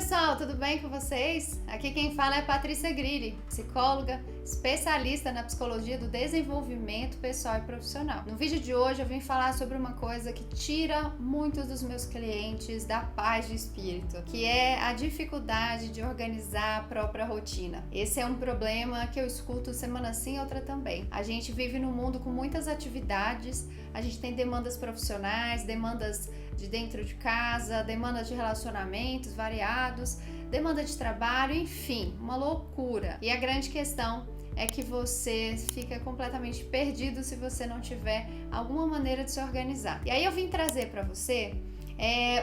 pessoal, tudo bem com vocês? Aqui quem fala é Patrícia Grilli, psicóloga, especialista na psicologia do desenvolvimento pessoal e profissional. No vídeo de hoje eu vim falar sobre uma coisa que tira muitos dos meus clientes da paz de espírito, que é a dificuldade de organizar a própria rotina. Esse é um problema que eu escuto semana sim, outra também. A gente vive num mundo com muitas atividades, a gente tem demandas profissionais, demandas de dentro de casa, demanda de relacionamentos variados, demanda de trabalho, enfim, uma loucura. E a grande questão é que você fica completamente perdido se você não tiver alguma maneira de se organizar. E aí eu vim trazer para você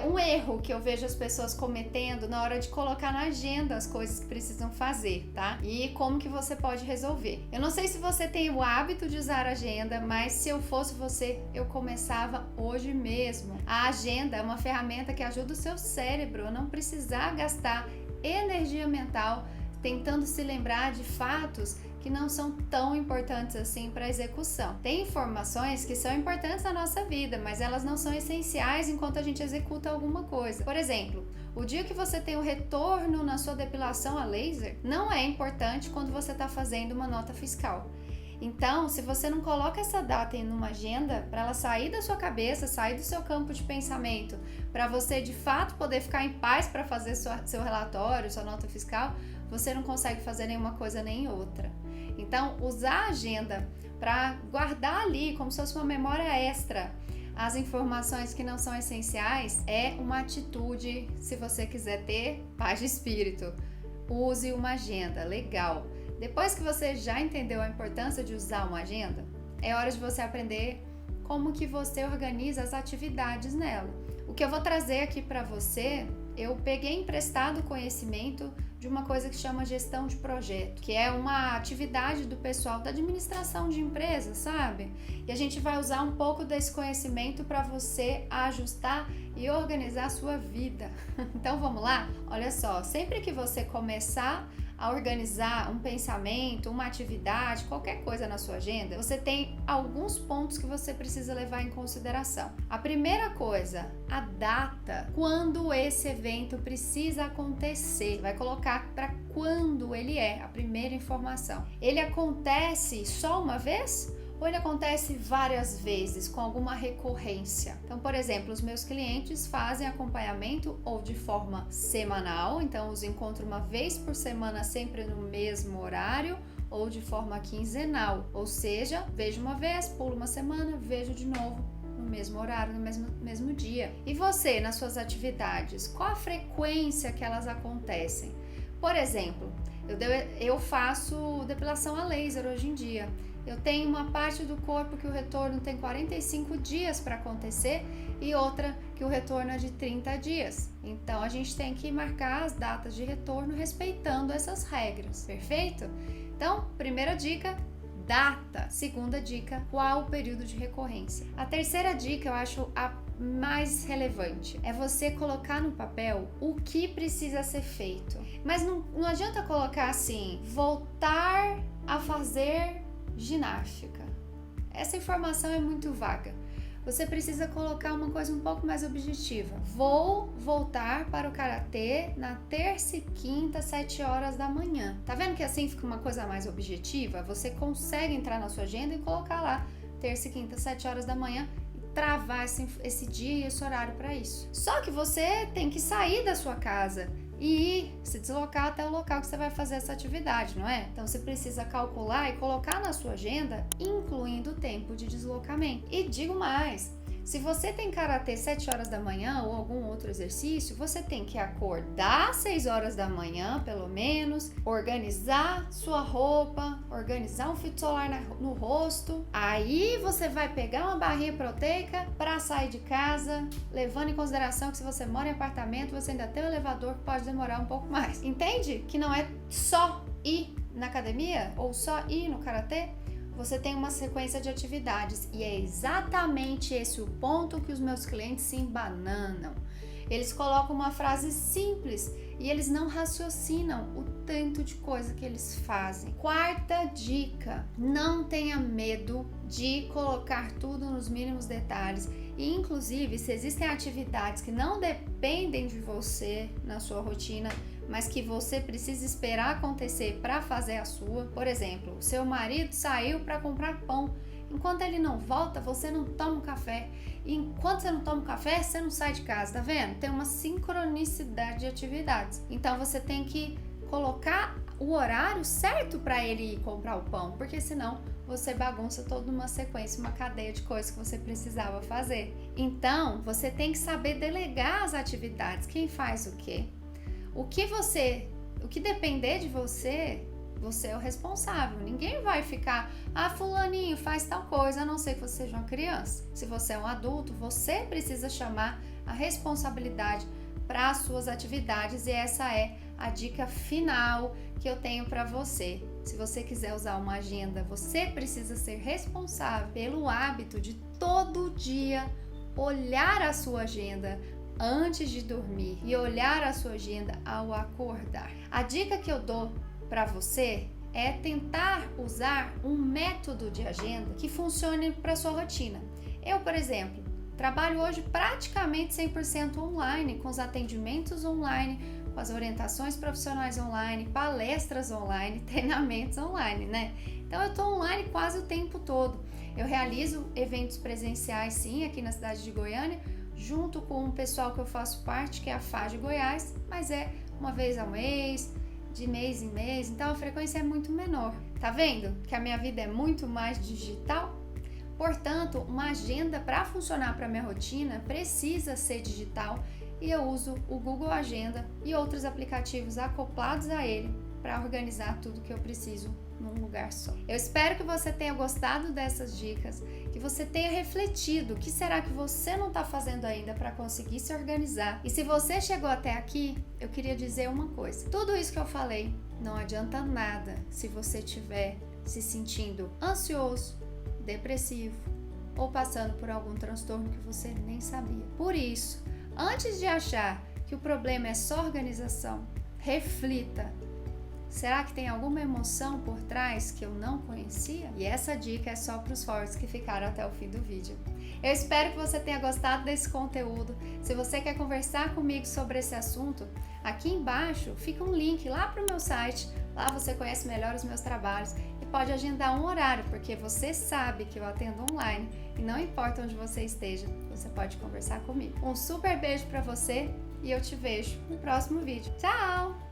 um erro que eu vejo as pessoas cometendo na hora de colocar na agenda as coisas que precisam fazer, tá? E como que você pode resolver. Eu não sei se você tem o hábito de usar a agenda, mas se eu fosse você, eu começava hoje mesmo. A agenda é uma ferramenta que ajuda o seu cérebro a não precisar gastar energia mental tentando se lembrar de fatos que não são tão importantes assim para a execução. Tem informações que são importantes na nossa vida, mas elas não são essenciais enquanto a gente executa alguma coisa. Por exemplo, o dia que você tem o retorno na sua depilação a laser não é importante quando você está fazendo uma nota fiscal. Então, se você não coloca essa data em uma agenda, para ela sair da sua cabeça, sair do seu campo de pensamento, para você de fato poder ficar em paz para fazer seu relatório, sua nota fiscal, você não consegue fazer nenhuma coisa nem outra. Então, usar a agenda para guardar ali, como se fosse uma memória extra, as informações que não são essenciais, é uma atitude, se você quiser ter paz de espírito. Use uma agenda, legal. Depois que você já entendeu a importância de usar uma agenda, é hora de você aprender como que você organiza as atividades nela. O que eu vou trazer aqui para você, eu peguei emprestado conhecimento de uma coisa que chama gestão de projeto, que é uma atividade do pessoal da administração de empresas, sabe? E a gente vai usar um pouco desse conhecimento para você ajustar e organizar a sua vida. Então vamos lá? Olha só, sempre que você começar a organizar um pensamento, uma atividade, qualquer coisa na sua agenda, você tem alguns pontos que você precisa levar em consideração. A primeira coisa, a data, quando esse evento precisa acontecer. Vai colocar para quando ele é, a primeira informação. Ele acontece só uma vez? Ou ele acontece várias vezes, com alguma recorrência? Então, por exemplo, os meus clientes fazem acompanhamento ou de forma semanal, então os encontro uma vez por semana, sempre no mesmo horário, ou de forma quinzenal, ou seja, vejo uma vez, pulo uma semana, vejo de novo no mesmo horário, no mesmo dia. E você, nas suas atividades, qual a frequência que elas acontecem? Por exemplo, eu faço depilação a laser hoje em dia. Eu tenho uma parte do corpo que o retorno tem 45 dias para acontecer e outra que o retorno é de 30 dias. Então, a gente tem que marcar as datas de retorno respeitando essas regras, perfeito? Então, primeira dica, data. Segunda dica, qual o período de recorrência? A terceira dica, eu acho a mais relevante, é você colocar no papel o que precisa ser feito. Mas não adianta colocar assim, voltar a fazer ginástica. Essa informação é muito vaga. Você precisa colocar uma coisa um pouco mais objetiva. Vou voltar para o karatê na terça e quinta, 7 horas da manhã. Tá vendo que assim fica uma coisa mais objetiva? Você consegue entrar na sua agenda e colocar lá terça e quinta, 7 horas da manhã e travar esse dia e esse horário para isso. Só que você tem que sair da sua casa e se deslocar até o local que você vai fazer essa atividade, não é? Então você precisa calcular e colocar na sua agenda, incluindo o tempo de deslocamento. E digo mais, se você tem karatê 7 horas da manhã ou algum outro exercício, você tem que acordar às 6 horas da manhã, pelo menos, organizar sua roupa, organizar um filtro solar no rosto. Aí você vai pegar uma barrinha proteica para sair de casa, levando em consideração que se você mora em apartamento, você ainda tem um elevador que pode demorar um pouco mais. Entende? Que não é só ir na academia ou só ir no karatê. Você tem uma sequência de atividades e é exatamente esse o ponto que os meus clientes se embananam. Eles colocam uma frase simples e eles não raciocinam o tanto de coisa que eles fazem. Quarta dica: não tenha medo de colocar tudo nos mínimos detalhes. E, inclusive, se existem atividades que não dependem de você na sua rotina, mas que você precisa esperar acontecer para fazer a sua. Por exemplo, o seu marido saiu para comprar pão. Enquanto ele não volta, você não toma um café. E enquanto você não toma um café, você não sai de casa, tá vendo? Tem uma sincronicidade de atividades. Então você tem que colocar o horário certo para ele ir comprar o pão, porque senão você bagunça toda uma sequência, uma cadeia de coisas que você precisava fazer. Então, você tem que saber delegar as atividades. Quem faz o quê? O que depender de você, você é o responsável. Ninguém vai ficar, fulaninho faz tal coisa, a não ser que você seja uma criança. Se você é um adulto, você precisa chamar a responsabilidade para as suas atividades, e essa é a dica final que eu tenho para você. Se você quiser usar uma agenda, você precisa ser responsável pelo hábito de todo dia olhar a sua agenda antes de dormir e olhar a sua agenda ao acordar. A dica que eu dou para você é tentar usar um método de agenda que funcione para sua rotina. Eu, por exemplo, trabalho hoje praticamente 100% online, com os atendimentos online, com as orientações profissionais online, palestras online, treinamentos online, né? Então eu estou online quase o tempo todo. Eu realizo eventos presenciais, sim, aqui na cidade de Goiânia, junto com o pessoal que eu faço parte, que é a FAD Goiás, mas é uma vez ao mês, de mês em mês, então a frequência é muito menor. Tá vendo que a minha vida é muito mais digital? Portanto, uma agenda para funcionar para minha rotina precisa ser digital, e eu uso o Google Agenda e outros aplicativos acoplados a ele para organizar tudo que eu preciso num lugar só. Eu espero que você tenha gostado dessas dicas, que você tenha refletido o que será que você não está fazendo ainda para conseguir se organizar. E se você chegou até aqui, eu queria dizer uma coisa: tudo isso que eu falei não adianta nada se você estiver se sentindo ansioso, depressivo ou passando por algum transtorno que você nem sabia. Por isso, antes de achar que o problema é só organização, reflita: será que tem alguma emoção por trás que eu não conhecia? E essa dica é só para os fortes que ficaram até o fim do vídeo. Eu espero que você tenha gostado desse conteúdo. Se você quer conversar comigo sobre esse assunto, aqui embaixo fica um link lá para o meu site. Lá você conhece melhor os meus trabalhos e pode agendar um horário, porque você sabe que eu atendo online e não importa onde você esteja, você pode conversar comigo. Um super beijo para você e eu te vejo no próximo vídeo. Tchau!